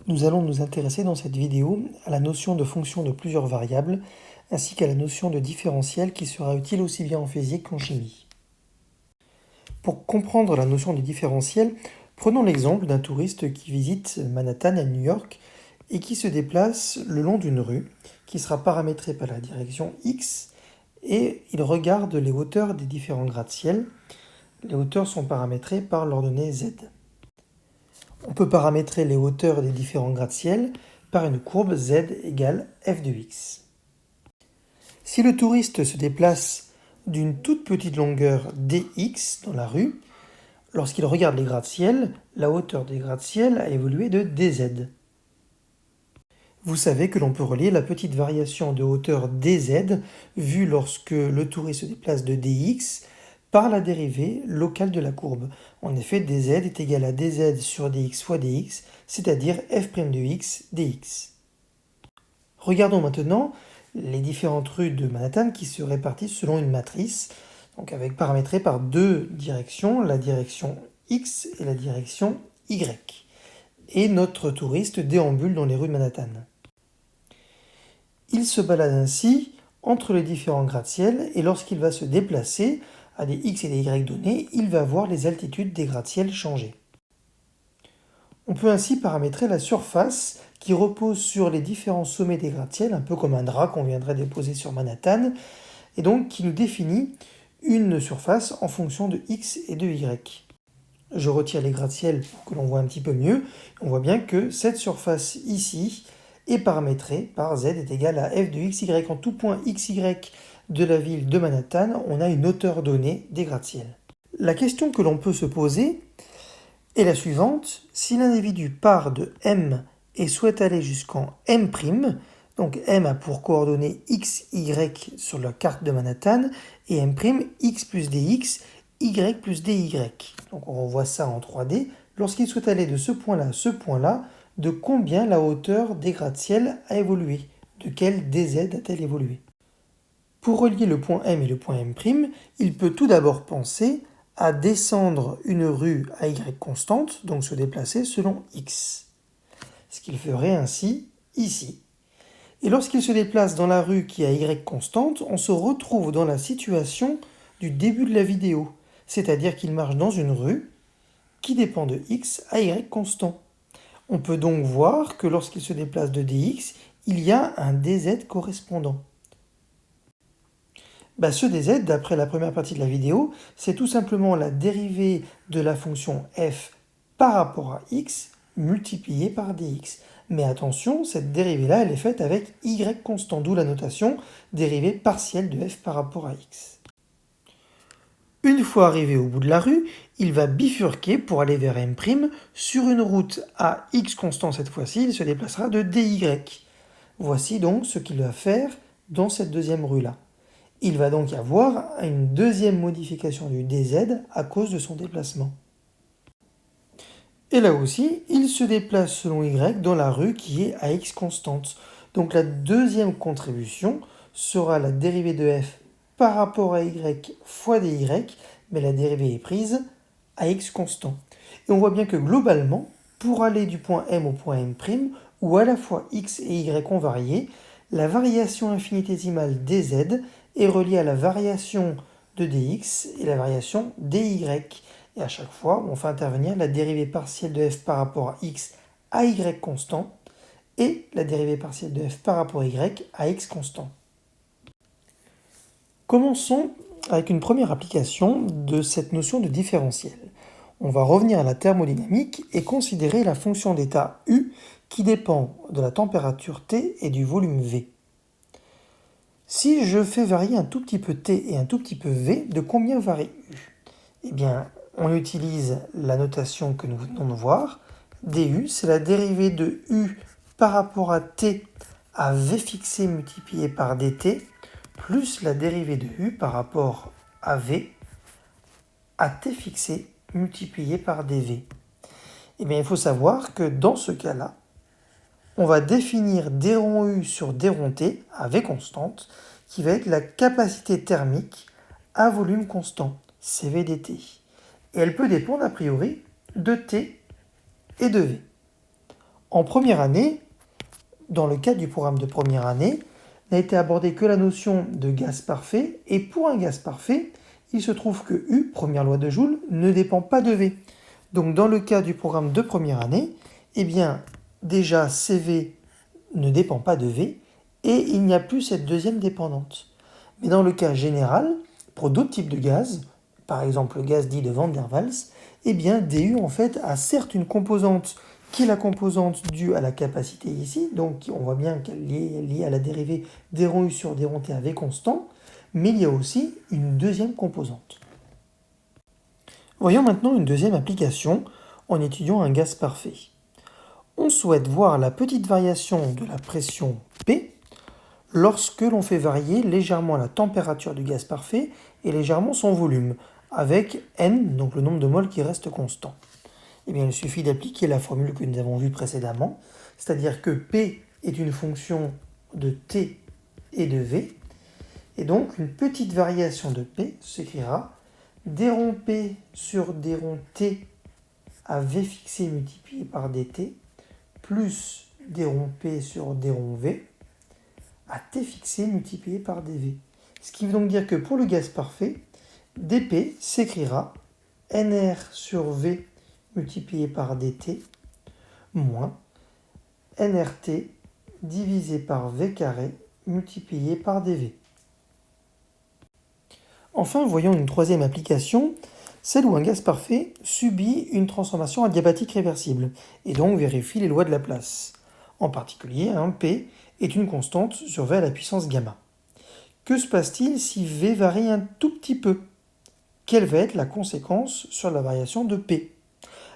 Nous allons nous intéresser dans cette vidéo à la notion de fonction de plusieurs variables, ainsi qu'à la notion de différentiel qui sera utile aussi bien en physique qu'en chimie. Pour comprendre la notion du différentiel, prenons l'exemple d'un touriste qui visite Manhattan à New York et qui se déplace le long d'une rue qui sera paramétrée par la direction X et il regarde les hauteurs des différents gratte-ciel. Les hauteurs sont paramétrées par l'ordonnée Z. On peut paramétrer les hauteurs des différents gratte-ciel par une courbe z égale f de x. Si le touriste se déplace d'une toute petite longueur dx dans la rue, lorsqu'il regarde les gratte-ciel, la hauteur des gratte-ciel a évolué de dz. Vous savez que l'on peut relier la petite variation de hauteur dz vue lorsque le touriste se déplace de dx par la dérivée locale de la courbe. En effet, dz est égal à dz sur dx fois dx, c'est-à-dire f' de x dx. Regardons maintenant les différentes rues de Manhattan qui se répartissent selon une matrice, donc paramétrée par deux directions, la direction x et la direction y. Et notre touriste déambule dans les rues de Manhattan. Il se balade ainsi entre les différents gratte-ciel et lorsqu'il va se déplacer à des x et des y donnés, il va voir les altitudes des gratte-ciel changer. On peut ainsi paramétrer la surface qui repose sur les différents sommets des gratte-ciel, un peu comme un drap qu'on viendrait déposer sur Manhattan, et donc qui nous définit une surface en fonction de x et de y. Je retire les gratte-ciel pour que l'on voit un petit peu mieux. On voit bien que cette surface ici est paramétrée par z est égal à f de xy. En tout point xy de la ville de Manhattan, on a une hauteur donnée des gratte-ciel. La question que l'on peut se poser est la suivante. Si l'individu part de M et souhaite aller jusqu'en M', donc M a pour coordonnées x, y sur la carte de Manhattan, et M', x plus dx, y plus dy. Donc on revoit ça en 3D. Lorsqu'il souhaite aller de ce point-là à ce point-là, de combien la hauteur des gratte-ciel a évolué? De quel dz a-t-elle évolué? Pour relier le point M et le point M', il peut tout d'abord penser à descendre une rue à y constante, donc se déplacer selon x. Ce qu'il ferait ainsi ici. Et lorsqu'il se déplace dans la rue qui a y constante, on se retrouve dans la situation du début de la vidéo, c'est-à-dire qu'il marche dans une rue qui dépend de x à y constant. On peut donc voir que lorsqu'il se déplace de dx, il y a un dz correspondant. Ce dz, d'après la première partie de la vidéo, c'est tout simplement la dérivée de la fonction f par rapport à x multipliée par dx. Mais attention, cette dérivée-là, elle est faite avec y constant, d'où la notation dérivée partielle de f par rapport à x. Une fois arrivé au bout de la rue, il va bifurquer pour aller vers M'. Sur une route à x constant cette fois-ci, il se déplacera de dy. Voici donc ce qu'il va faire dans cette deuxième rue-là. Il va donc y avoir une deuxième modification du dz à cause de son déplacement. Et là aussi, il se déplace selon y dans la rue qui est à x constante. Donc la deuxième contribution sera la dérivée de f par rapport à y fois dy, mais la dérivée est prise à x constant. Et on voit bien que globalement, pour aller du point M au point M', où à la fois x et y ont varié, la variation infinitésimale dz est reliée à la variation de dx et la variation dy. Et à chaque fois, on fait intervenir la dérivée partielle de f par rapport à x à y constant et la dérivée partielle de f par rapport à y à x constant. Commençons avec une première application de cette notion de différentiel. On va revenir à la thermodynamique et considérer la fonction d'état U qui dépend de la température T et du volume V. Si je fais varier un tout petit peu T et un tout petit peu V, de combien varie U? Eh bien, on utilise la notation que nous venons de voir. du, c'est la dérivée de U par rapport à T à V fixé multiplié par dt, plus la dérivée de U par rapport à V à T fixé multiplié par dV. Eh bien, il faut savoir que dans ce cas-là, on va définir d rond U sur d rond T à V constante, qui va être la capacité thermique à volume constant, Cv dt. Et elle peut dépendre a priori de T et de V. En première année, dans le cadre du programme de première année, n'a été abordée que la notion de gaz parfait, et pour un gaz parfait, il se trouve que U, première loi de Joule, ne dépend pas de V. Donc dans le cas du programme de première année, eh bien déjà CV ne dépend pas de V, et il n'y a plus cette deuxième dépendante. Mais dans le cas général, pour d'autres types de gaz, par exemple le gaz dit de Van der Waals, eh bien DU en fait a certes une composante qui est la composante due à la capacité ici, donc on voit bien qu'elle est liée à la dérivée d rond U sur d rond T à V constant, mais il y a aussi une deuxième composante. Voyons maintenant une deuxième application en étudiant un gaz parfait. On souhaite voir la petite variation de la pression P lorsque l'on fait varier légèrement la température du gaz parfait et légèrement son volume, avec N, donc le nombre de moles qui reste constant. Eh bien, il suffit d'appliquer la formule que nous avons vue précédemment, c'est-à-dire que P est une fonction de T et de V, et donc une petite variation de P s'écrira d rond P sur d rond T à V fixé multiplié par dt, plus d rond P sur d rond V à T fixé multiplié par dV. Ce qui veut donc dire que pour le gaz parfait, dP s'écrira nR sur V multiplié par dt moins nRT divisé par V carré multiplié par dV. Enfin, voyons une troisième application, celle où un gaz parfait subit une transformation adiabatique réversible, et donc vérifie les lois de Laplace. En particulier, P est une constante sur V à la puissance gamma. Que se passe-t-il si V varie un tout petit peu? Quelle va être la conséquence sur la variation de P?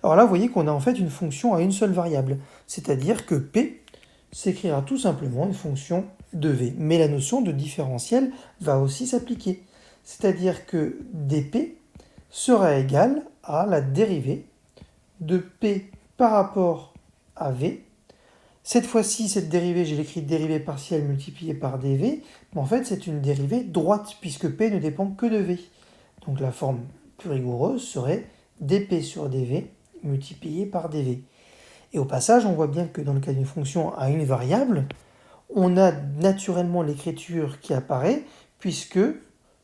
Alors là, vous voyez qu'on a en fait une fonction à une seule variable, c'est-à-dire que P s'écrira tout simplement une fonction de V. Mais la notion de différentiel va aussi s'appliquer. C'est-à-dire que dP sera égal à la dérivée de P par rapport à V. Cette fois-ci, cette dérivée, j'ai l'écrit dérivée partielle multipliée par dV, mais en fait c'est une dérivée droite, puisque P ne dépend que de V. Donc la forme plus rigoureuse serait dP sur dV multiplié par dV. Et au passage, on voit bien que dans le cas d'une fonction à une variable, on a naturellement l'écriture qui apparaît, puisque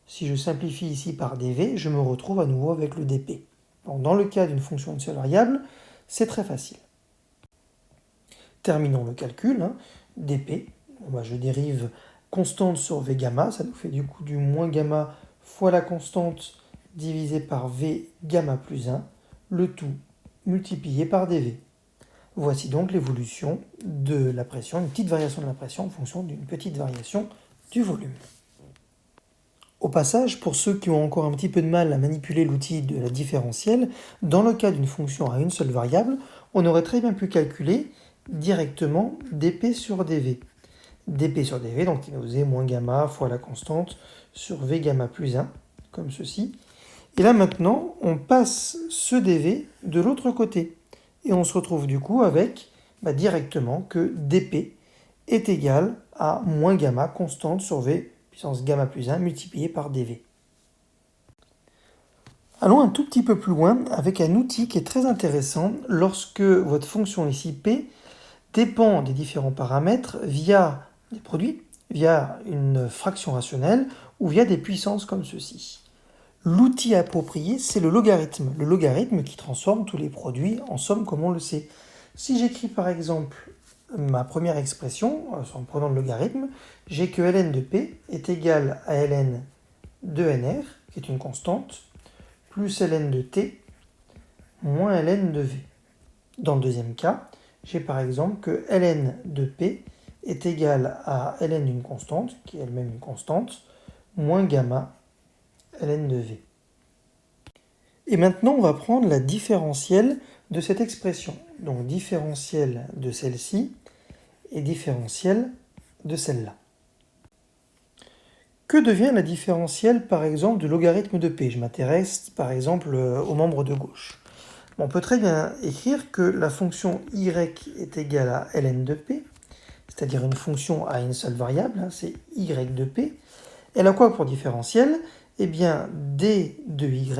si je simplifie ici par dv, je me retrouve à nouveau avec le dp. Donc dans le cas d'une fonction à une seule variable, c'est très facile. Terminons le calcul. dp, je dérive constante sur v gamma, ça nous fait du coup du moins gamma fois la constante divisé par v gamma plus 1, le tout multiplié par dv. Voici donc l'évolution de la pression, une petite variation de la pression en fonction d'une petite variation du volume. Au passage, pour ceux qui ont encore un petit peu de mal à manipuler l'outil de la différentielle, dans le cas d'une fonction à une seule variable, on aurait très bien pu calculer directement dp sur dv. dp sur dv, donc qui nous faisait moins gamma fois la constante sur v gamma plus 1, comme ceci. Et là maintenant, on passe ce dv de l'autre côté. Et on se retrouve du coup avec directement que dp est égal à moins gamma constante sur v puissance gamma plus 1 multiplié par dv. Allons un tout petit peu plus loin avec un outil qui est très intéressant lorsque votre fonction ici p dépend des différents paramètres via des produits, via une fraction rationnelle ou via des puissances comme ceci. L'outil approprié, c'est le logarithme qui transforme tous les produits en somme comme on le sait. Si j'écris par exemple ma première expression, en prenant le logarithme, j'ai que ln de p est égal à ln de nr, qui est une constante, plus ln de t, moins ln de v. Dans le deuxième cas, j'ai par exemple que ln de p est égal à ln d'une constante, qui est elle-même une constante, moins gamma ln de v. Et maintenant, on va prendre la différentielle de cette expression. Donc différentielle de celle-ci et différentielle de celle-là. Que devient la différentielle, par exemple, du logarithme de p? Je m'intéresse, par exemple, au membre de gauche. On peut très bien écrire que la fonction y est égale à ln de p, c'est-à-dire une fonction à une seule variable, c'est y de p. Elle a quoi pour différentielle? Eh bien, d de y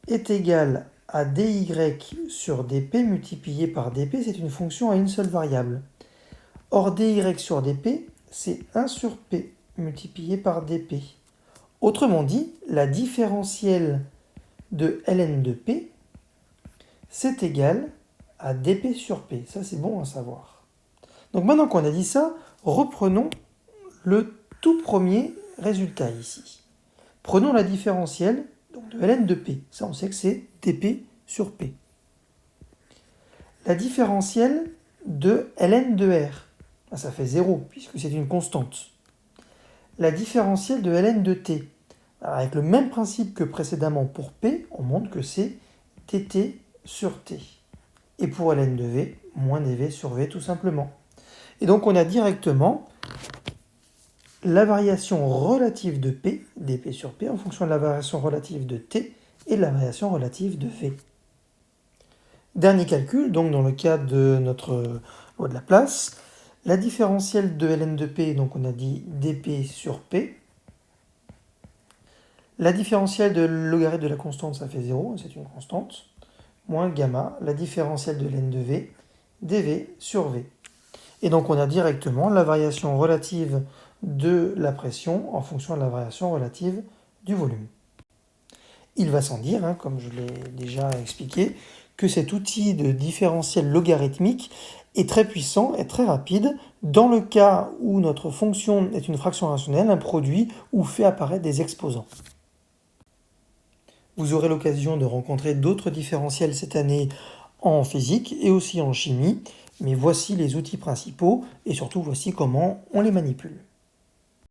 est égal à dy sur dp multiplié par dp, c'est une fonction à une seule variable. Or, dy sur dp, c'est 1 sur p multiplié par dp. Autrement dit, la différentielle de ln de p, c'est égal à dp sur p. Ça, c'est bon à savoir. Donc maintenant qu'on a dit ça, reprenons le tout premier résultat ici. Prenons la différentielle donc de ln de p. Ça, on sait que c'est dp sur p. La différentielle de ln de r, ça fait 0, puisque c'est une constante. La différentielle de ln de t, alors avec le même principe que précédemment pour p, on montre que c'est dt sur t. Et pour ln de v, moins dv sur v tout simplement. Et donc on a directement la variation relative de p, dp sur p, en fonction de la variation relative de t et de la variation relative de v. Dernier calcul, donc dans le cas de notre loi de Laplace, la différentielle de ln de p, donc on a dit dp sur p. La différentielle de logarithme de la constante, ça fait 0, c'est une constante, moins gamma, la différentielle de ln de v, dv sur v. Et donc on a directement la variation relative de la pression en fonction de la variation relative du volume. Il va sans dire, comme je l'ai déjà expliqué, que cet outil de différentiel logarithmique est très puissant et très rapide dans le cas où notre fonction est une fraction rationnelle, un produit ou fait apparaître des exposants. Vous aurez l'occasion de rencontrer d'autres différentiels cette année en physique et aussi en chimie, mais voici les outils principaux et surtout voici comment on les manipule.